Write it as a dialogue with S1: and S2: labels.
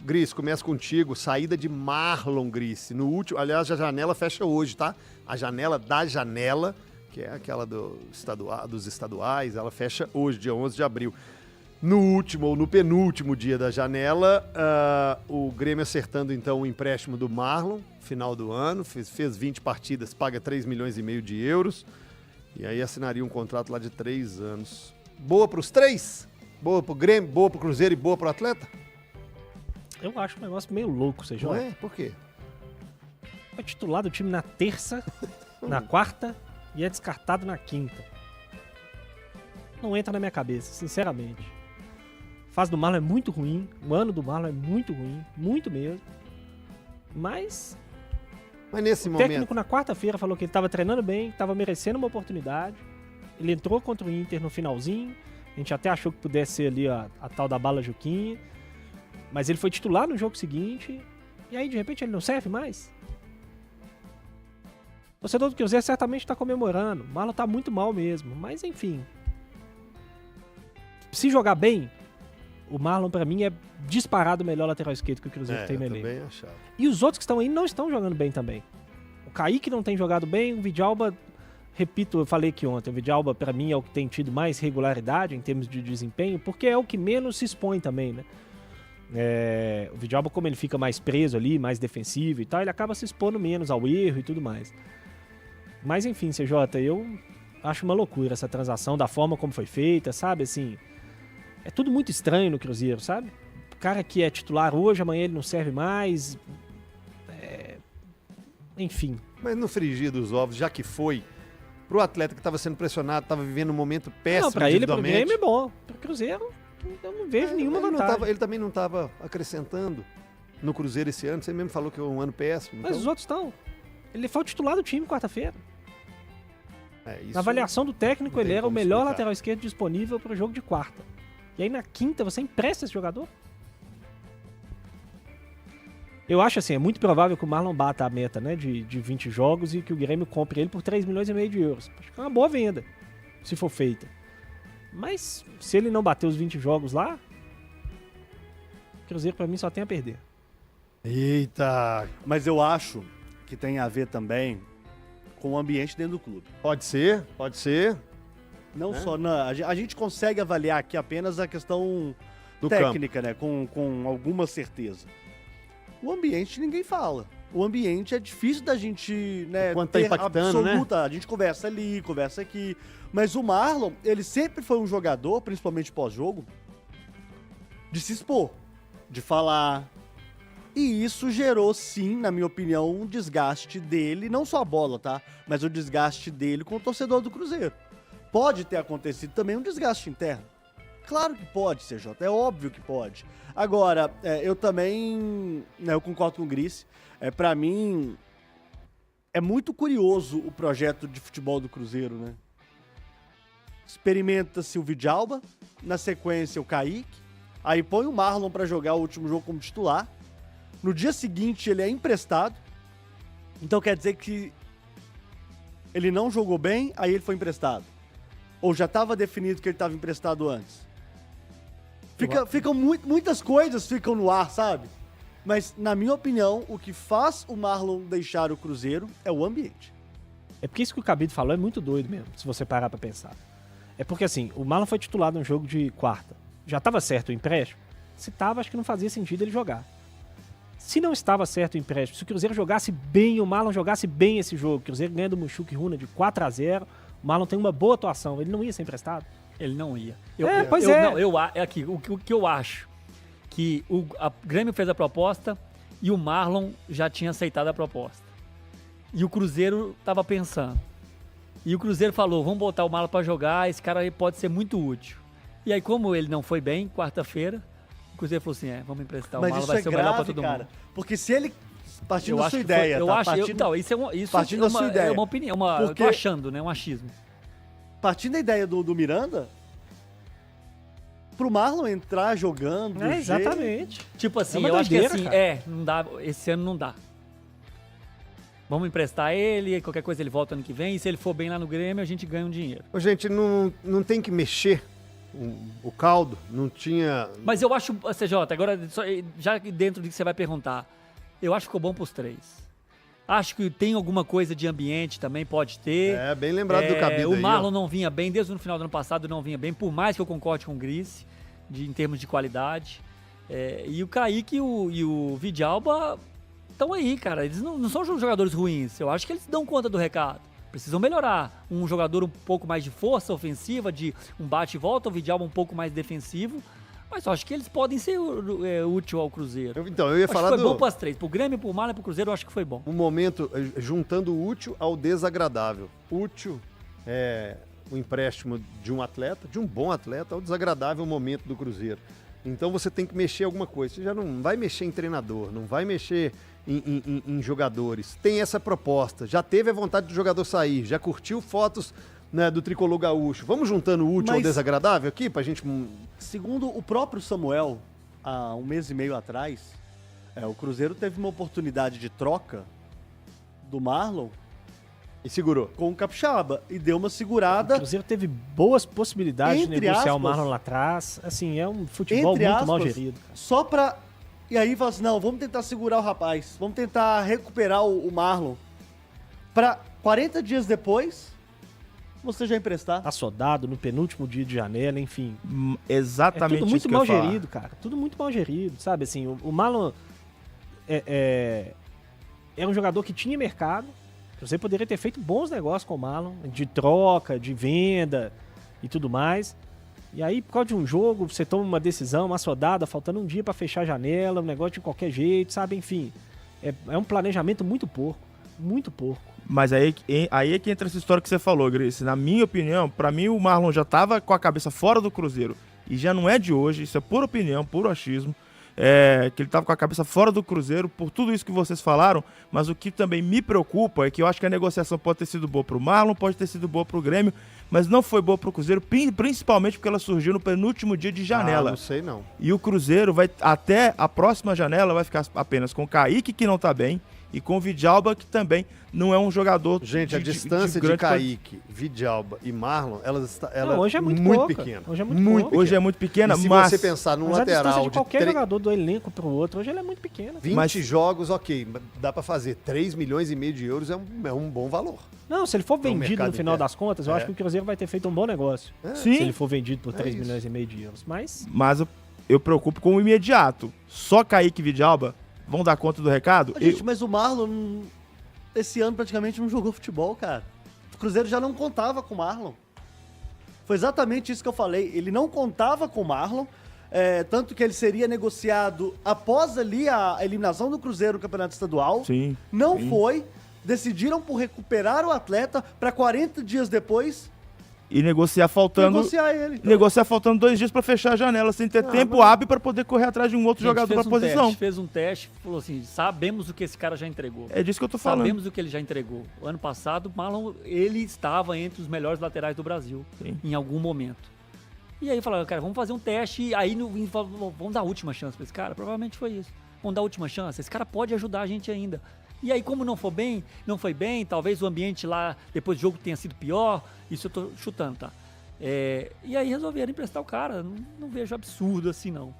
S1: Gris, começa contigo. Saída de Marlon, Gris. No último, aliás, a janela fecha hoje, tá? A janela da janela, que é aquela dos estaduais, ela fecha hoje, dia 11 de abril. No último ou no penúltimo dia da janela, o Grêmio acertando então o empréstimo do Marlon, final do ano, fez 20 partidas, paga 3,5 milhões de euros, e aí assinaria um contrato lá de 3 anos. Boa para os três? Boa para o Grêmio, boa para o Cruzeiro e boa para o atleta?
S2: Eu acho um negócio meio louco,
S1: Não é? Por quê?
S2: É titular do time na terça, na quarta e é descartado na quinta. Não entra na minha cabeça, sinceramente. A fase do Marlon é muito ruim, o ano do Marlon é muito ruim, muito mesmo. Mas
S1: Nesse
S2: o
S1: momento...
S2: técnico na quarta-feira falou que ele estava treinando bem, estava merecendo uma oportunidade. Ele entrou contra o Inter no finalzinho, a gente até achou que pudesse ser ali a tal da bala Juquinha. Mas ele foi titular no jogo seguinte, e aí de repente ele não serve mais. O torcedor do Cruzeiro certamente está comemorando. O Marlon tá muito mal mesmo, mas enfim. Se jogar bem, o Marlon pra mim é disparado o melhor lateral esquerdo que o Cruzeiro tem no elenco.
S1: Também achava.
S2: E os outros que estão aí não estão jogando bem também. O Kaique não tem jogado bem, o Vidalba, repito, eu falei aqui ontem, o Vidalba pra mim é o que tem tido mais regularidade em termos de desempenho, porque é o que menos se expõe também, né? O Vidalba, como ele fica mais preso ali, mais defensivo e tal, ele acaba se expondo menos ao erro e tudo mais. Mas enfim, CJ, eu acho uma loucura essa transação, da forma como foi feita, sabe, assim, é tudo muito estranho no Cruzeiro, sabe? O cara que é titular hoje, amanhã ele não serve mais, enfim.
S1: Mas no frigir dos ovos, já que foi, pro atleta que estava sendo pressionado, estava vivendo um momento péssimo
S2: Não, pra ele, pro
S1: individualmente...
S2: Grêmio é bom, pro Cruzeiro eu não vejo nenhuma vantagem.
S1: Ele também não estava acrescentando no Cruzeiro esse ano, você mesmo falou que é um ano péssimo.
S2: Mas
S1: então...
S2: os outros estão. Ele foi o titular do time quarta-feira.
S1: isso
S2: Na avaliação do técnico,
S1: não
S2: ele
S1: tem
S2: era o
S1: como
S2: melhor
S1: explicar.
S2: lateral esquerdo disponível para o jogo de quarta. E aí na quinta você empresta esse jogador? Eu acho assim, é muito provável que o Marlon bata a meta, né, de 20 jogos e que o Grêmio compre ele por 3,5 milhões de euros. Acho que é uma boa venda, se for feita. Mas se ele não bater os 20 jogos lá, o Cruzeiro pra mim só tem a perder.
S1: Eita!
S3: Mas eu acho que tem a ver também com o ambiente dentro do clube.
S1: Pode ser, pode ser.
S3: Não
S1: Né?
S3: só a gente consegue avaliar aqui apenas a questão
S1: Do
S3: técnica, né? Com alguma certeza. O ambiente ninguém fala. O ambiente é difícil da gente, né,
S1: Quanto tá impactando,
S3: absoluta. A gente conversa ali, conversa aqui. Mas o Marlon, ele sempre foi um jogador, principalmente pós-jogo, de se expor, de falar. E isso gerou, sim, na minha opinião, um desgaste dele, não só a bola, tá? Mas o desgaste dele com o torcedor do Cruzeiro. Pode ter acontecido também um desgaste interno. Claro que pode, CJ, é óbvio que pode. Agora, eu também, né, eu concordo com o Gris, pra mim, é muito curioso o projeto de futebol do Cruzeiro, né? Experimenta-se o Vidalba, na sequência o Kaique, aí põe o Marlon pra jogar o último jogo como titular, no dia seguinte ele é emprestado, então quer dizer que ele não jogou bem, aí ele foi emprestado. Ou já estava definido que ele estava emprestado antes? Muitas coisas ficam no ar, sabe? Mas, na minha opinião, o que faz o Marlon deixar o Cruzeiro é o ambiente.
S2: É porque isso que o Cabido falou é muito doido mesmo, se você parar pra pensar. É porque assim, o Marlon foi titulado num jogo de quarta. Já estava certo o empréstimo? Se estava, acho que não fazia sentido ele jogar. Se não estava certo o empréstimo, se o Cruzeiro jogasse bem, o Marlon jogasse bem esse jogo, o Cruzeiro ganha do Mushuki Runa de 4-0, o Marlon tem uma boa atuação, ele não ia ser emprestado?
S4: Ele não ia. Aqui, o que eu acho, que a Grêmio fez a proposta e o Marlon já tinha aceitado a proposta. E o Cruzeiro tava pensando. E o Cruzeiro falou, vamos botar o Marlon pra jogar, esse cara aí pode ser muito útil. E aí, como ele não foi bem, quarta-feira, o Cruzeiro falou assim, vamos emprestar,
S3: Mas
S4: o Marlon
S3: isso
S4: vai
S3: é
S4: ser o melhor pra
S3: grave,
S4: todo
S3: cara.
S4: mundo.
S3: Porque se ele, partindo da
S4: acho
S3: sua
S4: que foi-
S3: ideia,
S4: eu
S3: tá?
S4: acho,
S3: Partindo-
S4: então, isso
S3: partindo da sua ideia.
S4: é uma opinião, eu
S3: Porque-
S4: tô achando, né, um achismo.
S3: partindo da ideia do Miranda, pro Marlon entrar jogando... do jeito-
S2: Exatamente.
S4: Tipo assim,
S2: uma
S4: eu acho que
S2: doideira,
S4: assim,
S2: cara.
S4: não dá, esse ano não dá. Vamos emprestar ele, qualquer coisa ele volta ano que vem, e se ele for bem lá no Grêmio, a gente ganha um dinheiro.
S1: Ô, gente, não tem que mexer o caldo, não tinha...
S4: Mas eu acho, CJ, agora, já dentro do que você vai perguntar, eu acho que ficou bom pros 3. Acho que tem alguma coisa de ambiente também, pode ter.
S1: É, bem lembrado do Cabido
S4: O
S1: aí,
S4: Marlon
S1: ó.
S4: não vinha bem, desde o final do ano passado não vinha bem, por mais que eu concorde com o Grice, em termos de qualidade. E o Kaique e o Vidalba estão aí, cara. Eles não são jogadores ruins. Eu acho que eles dão conta do recado. Precisam melhorar. Um jogador um pouco mais de força ofensiva, de um bate e volta, o Vidalba um pouco mais defensivo. Mas eu acho que eles podem ser útil ao Cruzeiro.
S1: Então, eu ia
S4: Acho
S1: falar
S4: que foi bom para as 3. Pro Grêmio, pro Marlon e pro Cruzeiro, eu acho que foi bom.
S1: um momento juntando o útil ao desagradável. Útil é o empréstimo de um atleta, de um bom atleta, ao desagradável momento do Cruzeiro. Então você tem que mexer alguma coisa. Você já não vai mexer em treinador, não vai mexer em jogadores. Tem essa proposta. Já teve a vontade do jogador sair, já curtiu fotos, né, do tricolor gaúcho. Vamos juntando o útil ao desagradável aqui pra gente...
S3: Segundo o próprio Samuel, há um mês e meio atrás, o Cruzeiro teve uma oportunidade de troca do Marlon
S1: E segurou.
S3: com o Capixaba e deu uma
S2: O
S3: segurada.
S2: Cruzeiro teve boas possibilidades de
S3: Entre
S2: negociar o
S3: aspas,
S2: Marlon lá atrás. Assim, é um futebol
S3: Entre
S2: muito mal
S3: aspas,
S2: gerido. Cara.
S3: Só pra... E aí fala assim, não, vamos tentar segurar o rapaz. Vamos tentar recuperar o Marlon. Pra 40 dias depois, você já emprestar.
S2: Assodado no penúltimo dia de janela, enfim.
S5: Exatamente
S2: É tudo
S5: isso
S2: muito
S5: que eu
S2: mal
S5: ia falar.
S2: gerido, cara. Tudo muito mal gerido, sabe? Assim, o Marlon é um jogador que tinha mercado. Você poderia ter feito bons negócios com o Marlon, de troca, de venda e tudo mais. E aí, por causa de um jogo, você toma uma decisão, uma assodada, faltando um dia pra fechar a janela, um negócio de qualquer jeito, sabe? Enfim, é um planejamento muito porco. Muito porco.
S5: Mas aí é que entra essa história que você falou, Grace. Na minha opinião, pra mim o Marlon já tava com a cabeça fora do Cruzeiro. E já não é de hoje, isso é pura opinião, puro achismo. Que ele tava com a cabeça fora do Cruzeiro, por tudo isso que vocês falaram. Mas o que também me preocupa é que eu acho que a negociação pode ter sido boa pro Marlon, pode ter sido boa pro Grêmio, mas não foi boa pro Cruzeiro, principalmente porque ela surgiu no penúltimo dia de janela.
S1: Não sei não.
S5: E o Cruzeiro vai, até a próxima janela, vai ficar apenas com o Kaique, que não tá bem, e com o Vidalba, que também não é um jogador
S1: Gente, a distância de
S5: grande
S1: Kaique, Vidalba e Marlon, ela
S2: Não, hoje é muito pouca.
S1: pequena.
S2: Hoje é muito pouca.
S5: Hoje é muito pequena,
S1: E se
S5: mas...
S1: você pensar num
S2: Mas a distância
S1: lateral
S2: de
S1: de
S2: qualquer jogador do elenco pro outro, hoje ele é muito pequena.
S1: 20
S5: Mas-
S1: jogos, ok, dá pra fazer 3 milhões e meio de euros, é um bom valor.
S2: Não, se ele for vendido
S1: mercado
S2: no final
S1: interno.
S2: das contas, eu acho que o Cruzeiro vai ter feito um bom negócio. Se ele
S5: Sim,
S2: for vendido por 3
S1: isso.
S2: milhões e meio de euros. Mas
S5: mas eu preocupo com o imediato. Só Kaique e Vidalba vão dar conta do recado?
S3: Gente, mas o Marlon, esse ano praticamente não jogou futebol, cara. O Cruzeiro já não contava com o Marlon. Foi exatamente isso que eu falei. Ele não contava com o Marlon, tanto que ele seria negociado após ali a eliminação do Cruzeiro no Campeonato Estadual.
S5: Sim.
S3: Não
S5: sim.
S3: foi. Decidiram por recuperar o atleta para 40 dias depois
S5: E negociar faltando...
S3: negociar ele.
S5: Negociar faltando 2 dias pra fechar a janela, sem ter tempo hábil pra poder correr atrás de um outro jogador pra posição.
S4: Fez um teste, falou assim, sabemos o que esse cara já entregou.
S5: É disso que eu tô falando.
S4: Sabemos o que ele já entregou. O ano passado, o Marlon, ele estava entre os melhores laterais do Brasil,
S5: Sim.
S4: em algum momento. E aí falaram, cara, vamos fazer um teste, e aí vamos dar a última chance pra esse cara. Provavelmente foi isso. Vamos dar a última chance. Esse cara pode ajudar a gente ainda. E aí, como não foi bem, talvez o ambiente lá, depois do jogo, tenha sido pior. Isso eu tô chutando, tá? E aí resolveram emprestar o cara. Não vejo absurdo assim, não.